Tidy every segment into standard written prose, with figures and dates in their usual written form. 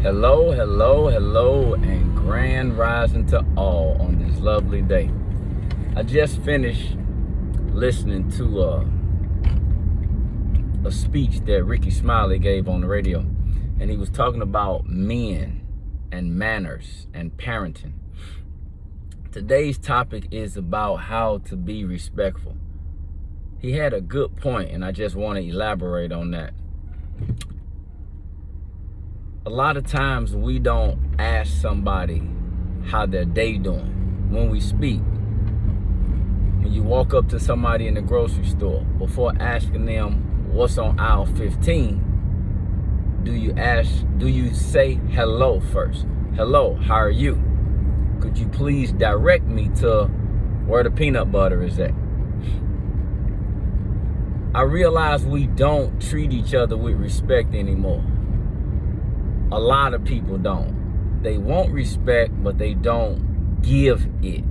Hello, hello, hello, and grand rising to all on this lovely day. I just finished listening to a speech that Ricky Smiley gave on the radio, and he was talking about men and manners and parenting. Today's topic is about how to be respectful. He had a good point, and I just want to elaborate on that. A lot of times we don't ask somebody how their day doing when we speak. When you walk up to somebody in the grocery store, before asking them what's on aisle 15, do you say hello first? Hello, how are you? Could you please direct me to where the peanut butter is at? I realize we don't treat each other with respect anymore. A lot of people don't. They want respect, but they don't give it.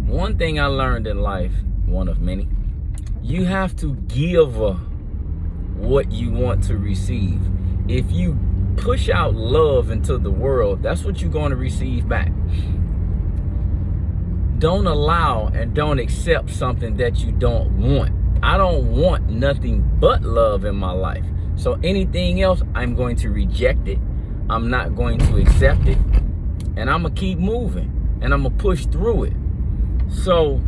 One thing I learned in life, one of many, you have to give what you want to receive. If you push out love into the world, that's what you're going to receive back. Don't allow and don't accept something that you don't want. I don't want nothing but love in my life. So anything else, I'm going to reject it. I'm not going to accept it. And I'm going to keep moving. And I'm going to push through it. So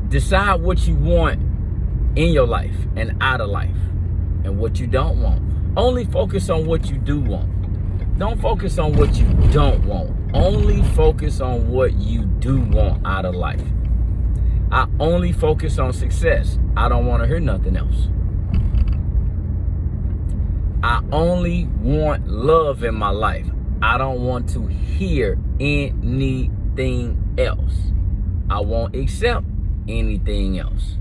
decide what you want in your life and out of life. And what you don't want. Only focus on what you do want. Don't focus on what you don't want. Only focus on what you do want out of life. I only focus on success. I don't want to hear nothing else. I only want love in my life. I don't want to hear anything else. I won't accept anything else.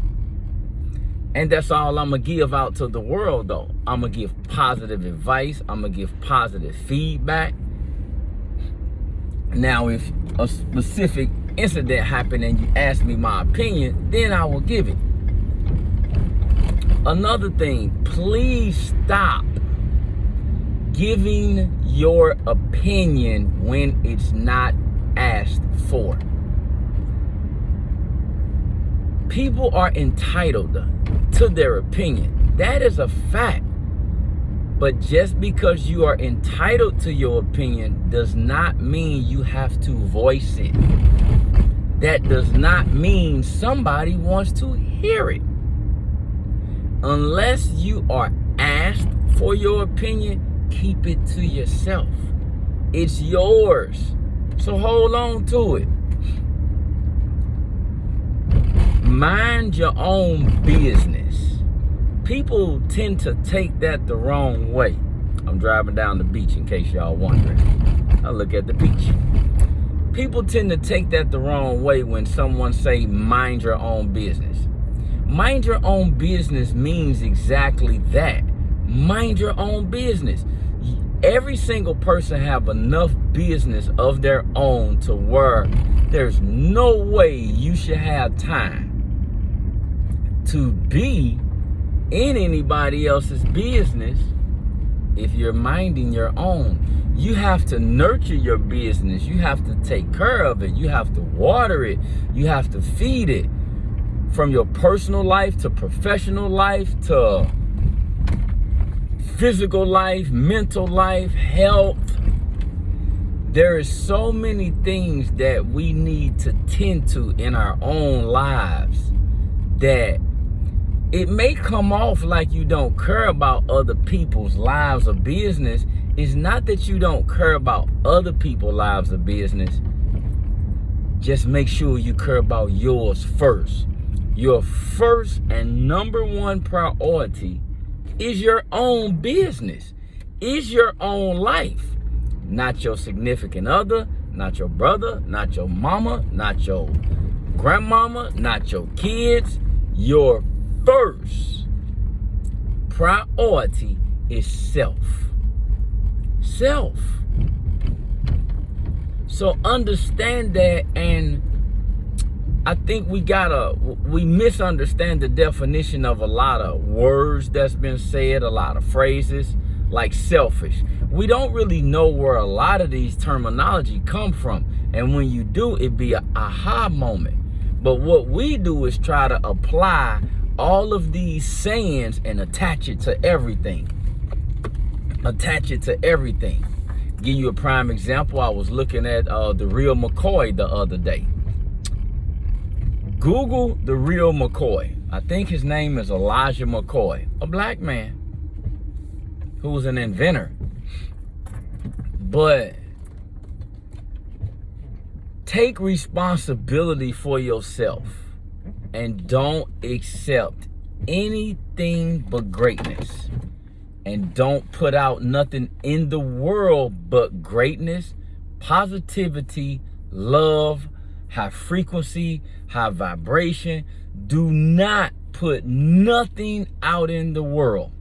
And that's all I'm going to give out to the world, though. I'm going to give positive advice. I'm going to give positive feedback. Now, if a specific incident happened and you ask me my opinion, then I will give it. Another thing, please stop giving your opinion when it's not asked for. People are entitled to their opinion. That is a fact. But just because you are entitled to your opinion does not mean you have to voice it. That does not mean somebody wants to hear it. Unless you are asked for your opinion, keep it to yourself. It's yours. So hold on to it. Mind your own business. People tend to take that the wrong way. I'm driving down the beach in case y'all wondering. I look at the beach. People tend to take that the wrong way when someone say mind your own business. Mind your own business means exactly that. Mind your own business. Every single person have enough business of their own to where there's no way you should have time to be in anybody else's business if you're minding your own. You have to nurture your business. You have to take care of it. You have to water it. You have to feed it. From your personal life to professional life to physical life, mental life, health. There is so many things that we need to tend to in our own lives that it may come off like you don't care about other people's lives or business. It's not that you don't care about other people's lives or business. Just make sure you care about yours first. Your first and number one priority is your own business, is your own life. Not your significant other, not your brother, not your mama, not your grandmama, not your kids. Your first priority is self. Self. So understand that, and I think we misunderstand the definition of a lot of words that's been said, a lot of phrases like selfish. We don't really know where a lot of these terminology come from. And when you do, it be an aha moment. But what we do is try to apply all of these sayings and attach it to everything. Attach it to everything. Give you a prime example. I was looking at the real McCoy the other day. Google the real McCoy. I think his name is Elijah McCoy, a black man who was an inventor. But take responsibility for yourself and don't accept anything but greatness. And don't put out nothing in the world but greatness, positivity, love, high frequency, high vibration. Do not put nothing out in the world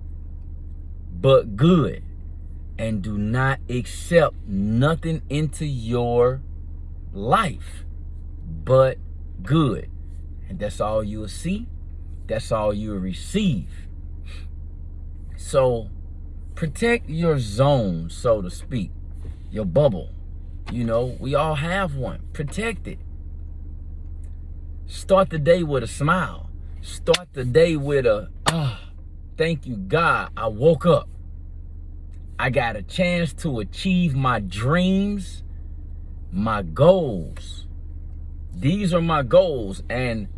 but good. And do not accept nothing into your life but good. And that's all you will see. That's all you will receive. So protect your zone, so to speak, your bubble. You know, we all have one. Protect it. Start the day with a smile. Start the day with a, thank you, God, I woke up. I got a chance to achieve my dreams, my goals. These are my goals, and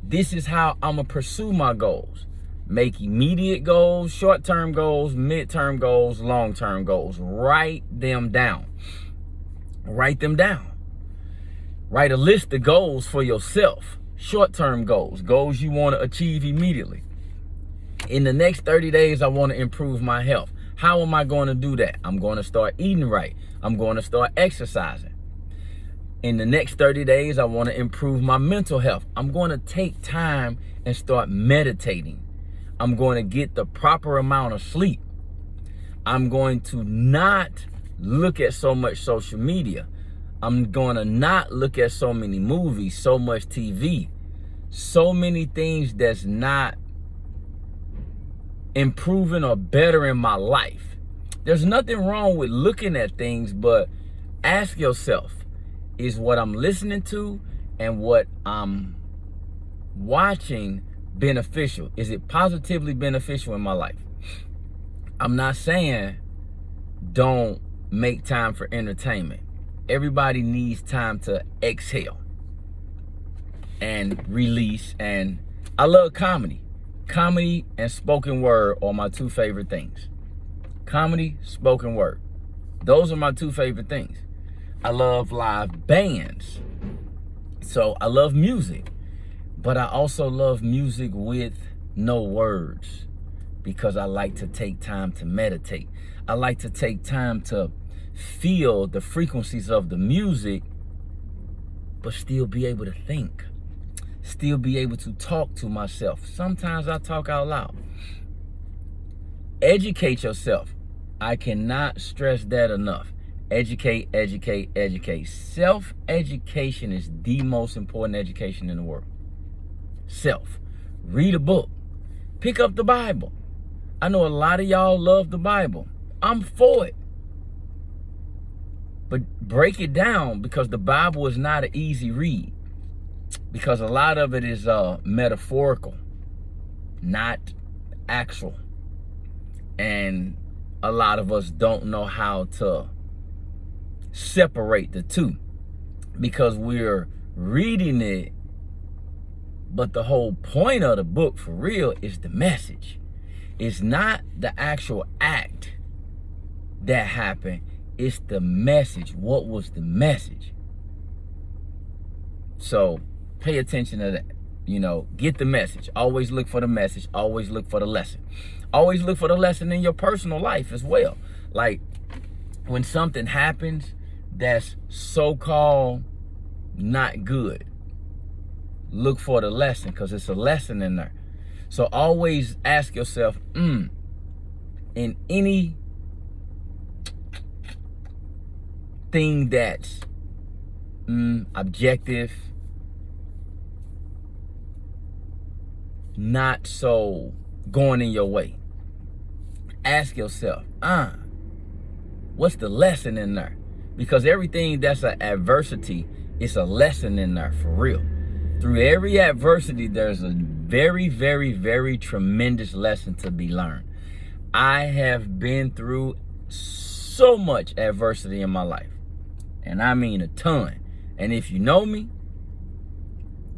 this is how I'm going to pursue my goals. Make immediate goals, short-term goals, mid-term goals, long-term goals. Write them down. Write them down. Write a list of goals for yourself. Short-term goals, goals you want to achieve immediately. In the next 30 days, I want to improve my health. How am I going to do that? I'm going to start eating right. I'm going to start exercising. In the next 30 days, I want to improve my mental health. I'm going to take time and start meditating. I'm going to get the proper amount of sleep. I'm going to not look at so much social media. I'm going to not look at so many movies, so much TV, so many things that's not improving or bettering my life. There's nothing wrong with looking at things, but ask yourself, is what I'm listening to and what I'm watching beneficial? Is it positively beneficial in my life? I'm not saying don't make time for entertainment. Everybody needs time to exhale and release. And I love comedy. Comedy and spoken word are my two favorite things. Comedy, spoken word. Those are my two favorite things. I love live bands. So I love music. But I also love music with no words because I like to take time to meditate. I like to take time to feel the frequencies of the music, but still be able to think. Still be able to talk to myself. Sometimes I talk out loud. Educate yourself. I cannot stress that enough. Educate, educate, educate. Self-education is the most important education in the world. Self. Read a book. Pick up the Bible. I know a lot of y'all love the Bible. I'm for it. But break it down, because the Bible is not an easy read. Because a lot of it is metaphorical, not actual. And a lot of us don't know how to separate the two, because we're reading it, but the whole point of the book for real is the message. It's not the actual act that happened. It's the message. What was the message? So pay attention to that. You know, get the message. Always look for the message. Always look for the lesson. Always look for the lesson in your personal life as well. Like when something happens that's so-called not good, look for the lesson, because it's a lesson in there. So always ask yourself, in any thing that's objective, not so going in your way. Ask yourself, what's the lesson in there? Because everything that's an adversity, it's a lesson in there for real. Through every adversity, there's a very, very, very tremendous lesson to be learned. I have been through so much adversity in my life, and I mean a ton. And if you know me,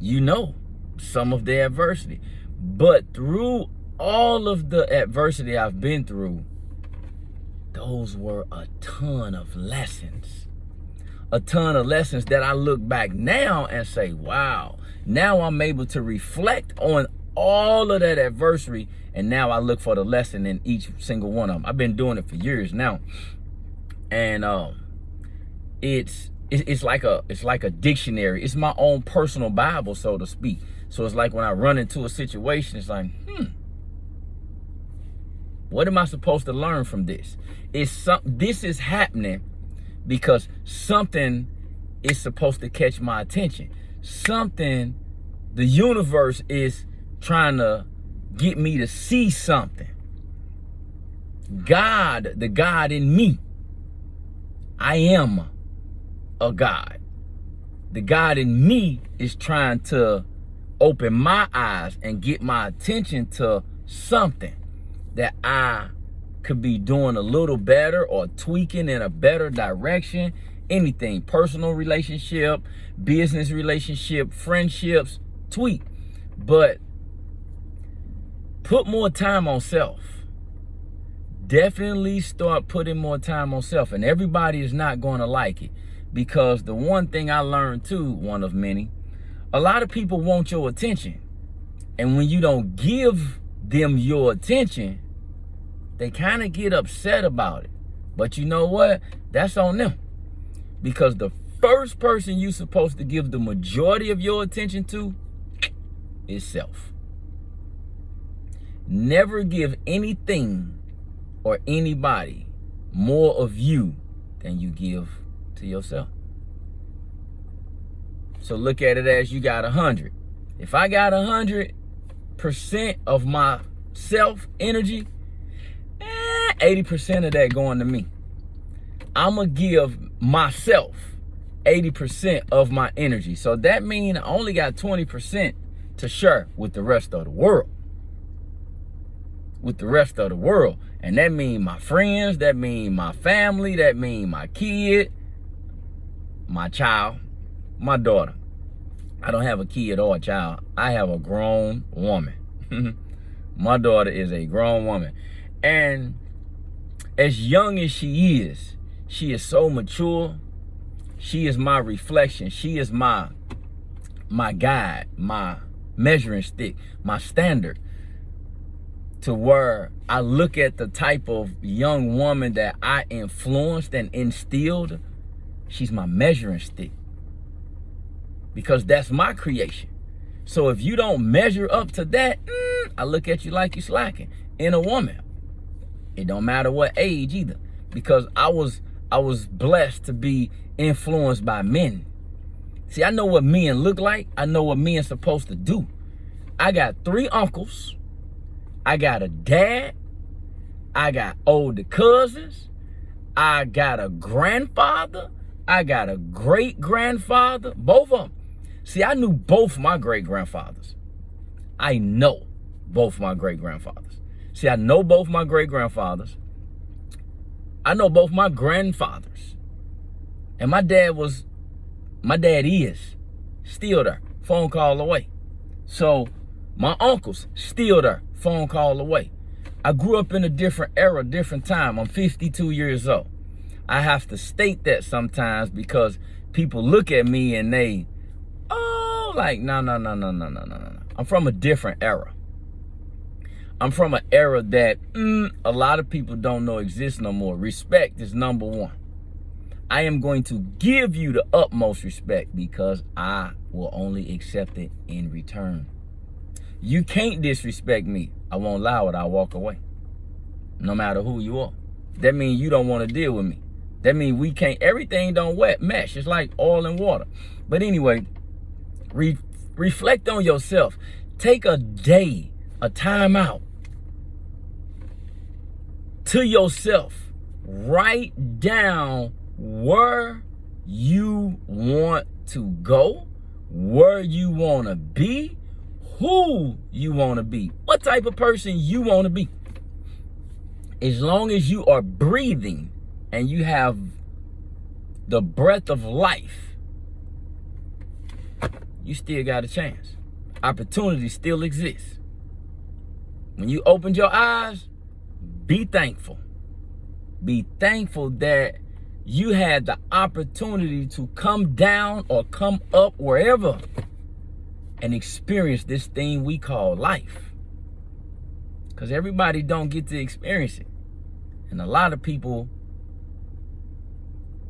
you know some of the adversity. But through all of the adversity I've been through, those were a ton of lessons. A ton of lessons that I look back now and say, wow, now I'm able to reflect on all of that adversity, and now I look for the lesson in each single one of them. I've been doing it for years now, and it's like a dictionary. It's my own personal Bible, so to speak. So it's like when I run into a situation, it's like, what am I supposed to learn from this? This is happening because something is supposed to catch my attention. Something, the universe is trying to get me to see something. God, the God in me, I am a God. The God in me is trying to open my eyes and get my attention to something that I could be doing a little better or tweaking in a better direction. Anything, personal relationship, business relationship, friendships, tweak. But put more time on self. Definitely start putting more time on self. And everybody is not going to like it. Because the one thing I learned too, one of many, a lot of people want your attention. And when you don't give them your attention, they kind of get upset about it. But you know what? That's on them. Because the first person you're supposed to give the majority of your attention to is self. Never give anything or anybody more of you than you give to yourself. So look at it as you got 100. If I got 100% of my self energy, 80% of that going to me. I'm going to give myself 80% of my energy. So that means I only got 20% to share with the rest of the world. With the rest of the world. And that means my friends, that means my family, that means my kid, my child, my daughter. I don't have a kid or a child. I have a grown woman. My daughter is a grown woman. And as young as she is so mature. She is my reflection. She is my guide, my measuring stick, my standard, to where I look at the type of young woman that I influenced and instilled. She's my measuring stick, because that's my creation. So if you don't measure up to that, I look at you like you're slacking in a woman. It don't matter what age either, because I was blessed to be influenced by men. See, I know what men look like. I know what men supposed to do. I got 3 uncles. I got a dad. I got older cousins. I got a grandfather. I got a great grandfather. Both of them. See, I knew both my great grandfathers. I know both my great grandfathers. See, I know both my great grandfathers. I know both my grandfathers. And my dad is still there, phone call away. So my uncles still there, phone call away. I grew up in a different era, different time. I'm 52 years old. I have to state that sometimes because people look at me and they, like, no. I'm from a different era. I'm from an era that a lot of people don't know exists no more. Respect is number 1. I am going to give you the utmost respect because I will only accept it in return. You can't disrespect me. I won't allow it. I'll walk away. No matter who you are. That means you don't want to deal with me. That means we can't, everything don't mesh. It's like oil and water. But anyway, reflect on yourself. Take a day, a time out to yourself. Write down where you want to go, where you want to be, who you want to be, what type of person you want to be. As long as you are breathing and you have the breath of life, you still got a chance. Opportunity still exists. When you opened your eyes, be thankful. Be thankful that you had the opportunity to come down or come up wherever and experience this thing we call life. Because everybody don't get to experience it. And a lot of people,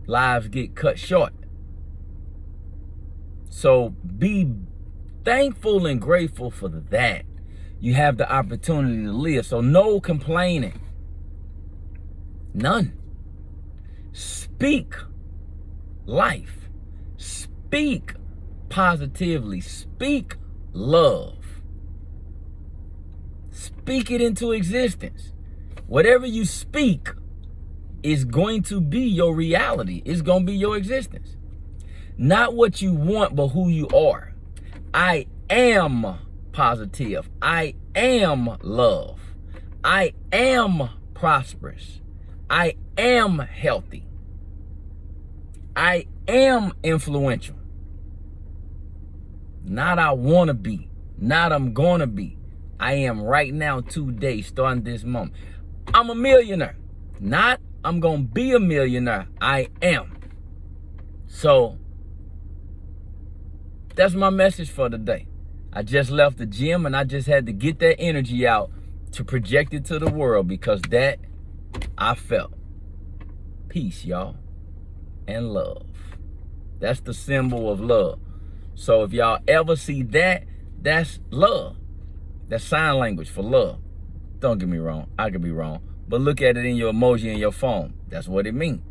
lives get cut short. So be thankful and grateful for that. You have the opportunity to live. So no complaining. None. Speak life. Speak positively. Speak love. Speak it into existence. Whatever you speak is going to be your reality. It's going to be your existence. Not what you want, but who you are. I am positive. I am love. I am prosperous. I am healthy. I am influential. Not I want to be. Not I'm going to be. I am right now, today, starting this moment. I'm a millionaire. Not I'm going to be a millionaire. I am. So that's my message for today. I just left the gym and I just had to get that energy out to project it to the world, because that I felt. Peace, y'all, and love. That's the symbol of love. So if y'all ever see that, that's love. That's sign language for love. Don't get me wrong. I could be wrong. But look at it in your emoji in your phone. That's what it means.